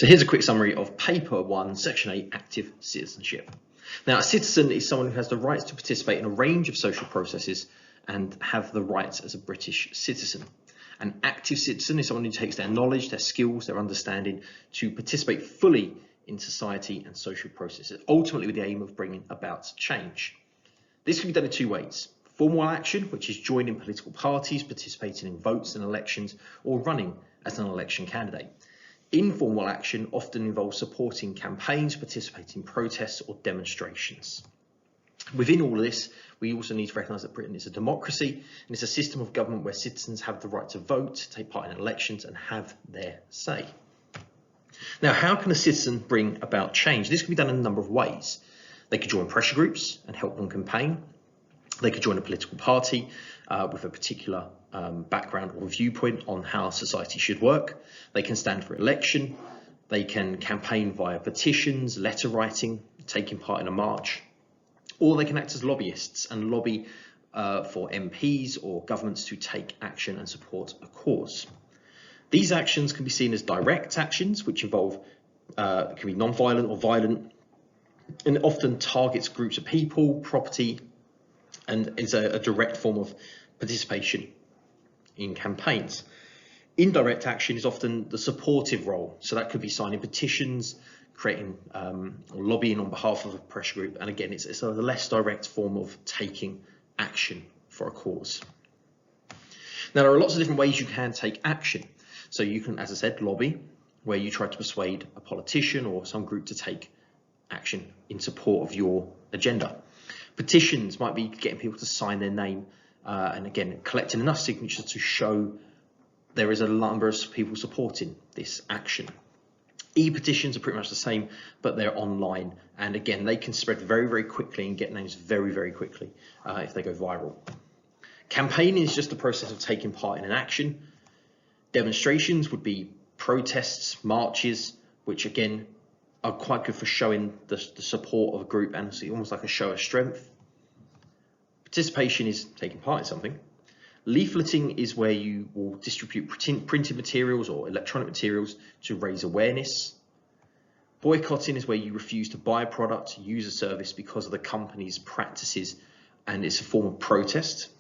So here's a quick summary of Paper 1, Section 8, Active Citizenship. Now, a citizen is someone who has the rights to participate in a range of social processes and have the rights as a British citizen. An active citizen is someone who takes their knowledge, their skills, their understanding to participate fully in society and social processes, ultimately with the aim of bringing about change. This can be done in two ways. Formal action, which is joining political parties, participating in votes and elections, or running as an election candidate. Informal action often involves supporting campaigns, participating in protests or demonstrations. Within all of this, we also need to recognise that Britain is a democracy and it's a system of government where citizens have the right to vote, take part in elections and have their say. Now, how can a citizen bring about change? This can be done in a number of ways. They could join pressure groups and help them campaign. They could join a political party with a particular background or viewpoint on how society should work. They can stand for election. They can campaign via petitions, letter writing, taking part in a march. Or they can act as lobbyists and lobby for MPs or governments to take action and support a cause. These actions can be seen as direct actions, which involve, can be non-violent or violent, and often targets groups of people, property, and is a direct form of participation in campaigns. Indirect action is often the supportive role, so that could be signing petitions, creating or lobbying on behalf of a pressure group, and again it's a less direct form of taking action for a cause. Now, there are lots of different ways you can take action. So you can, as I said, lobby, where you try to persuade a politician or some group to take action in support of your agenda. Petitions might be getting people to sign their name and again collecting enough signatures to show there is a number of people supporting this action. E-petitions are pretty much the same, but they're online, and again they can spread very, very quickly and get names very, very quickly if they go viral. Campaigning is just the process of taking part in an action. Demonstrations would be protests, marches, which again are quite good for showing the support of a group and it's almost like a show of strength. Participation is taking part in something. Leafleting is where you will distribute printed materials or electronic materials to raise awareness. Boycotting is where you refuse to buy a product, use a service because of the company's practices, and it's a form of protest.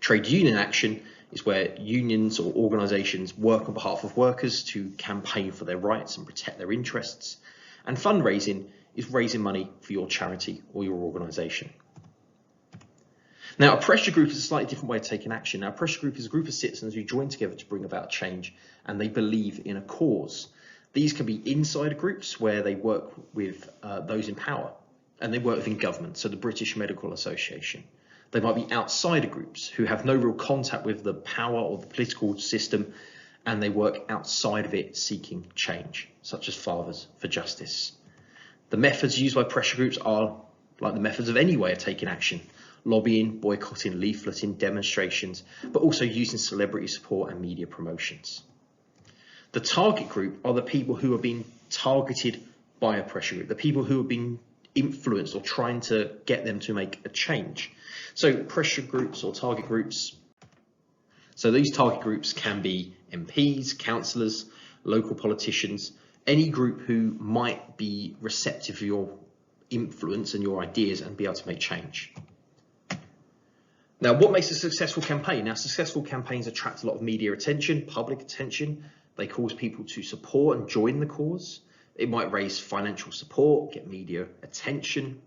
Trade union action is where unions or organisations work on behalf of workers to campaign for their rights and protect their interests. And fundraising is raising money for your charity or your organisation. Now, a pressure group is a slightly different way of taking action. Now, a pressure group is a group of citizens who join together to bring about change and they believe in a cause. These can be inside groups where they work with those in power and they work within government, so the British Medical Association. They might be outsider groups who have no real contact with the power or the political system and they work outside of it seeking change, such as Fathers for Justice. The methods used by pressure groups are like the methods of any way of taking action: lobbying, boycotting, leafleting, demonstrations, but also using celebrity support and media promotions. The target group are the people who are being targeted by a pressure group, the people who are being influenced or trying to get them to make a change. So pressure groups or target groups. So these target groups can be MPs, councillors, local politicians, any group who might be receptive to your influence and your ideas and be able to make change. Now, what makes a successful campaign? Now, successful campaigns attract a lot of media attention, public attention. They cause people to support and join the cause. It might raise financial support, get media attention.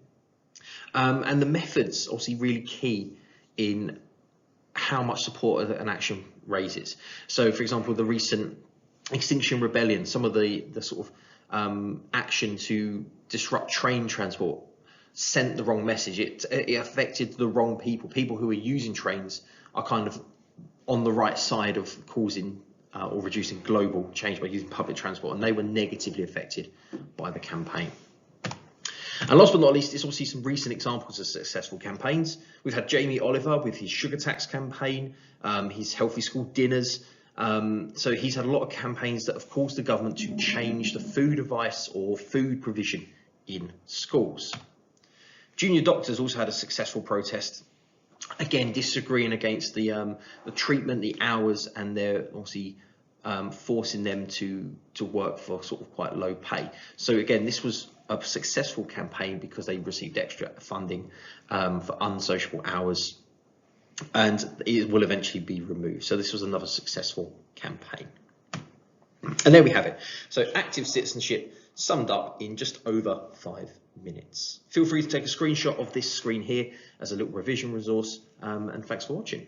And the methods obviously really key in how much support an action raises. So, for example, the recent Extinction Rebellion, some of the sort of action to disrupt train transport sent the wrong message. It affected the wrong people. People who are using trains are kind of on the right side of causing or reducing global change by using public transport, and they were negatively affected by the campaign. And last but not least, there's obviously some recent examples of successful campaigns. We've had Jamie Oliver with his sugar tax campaign, his healthy school dinners. So he's had a lot of campaigns that have caused the government to change the food advice or food provision in schools. Junior doctors also had a successful protest, again disagreeing against the treatment, the hours, and their obviously forcing them to work for sort of quite low pay. So again, this was a successful campaign because they received extra funding for unsociable hours, and it will eventually be removed. So this was another successful campaign. And there we have it. So active citizenship summed up in just over 5 minutes. Feel free to take a screenshot of this screen here as a little revision resource, and thanks for watching.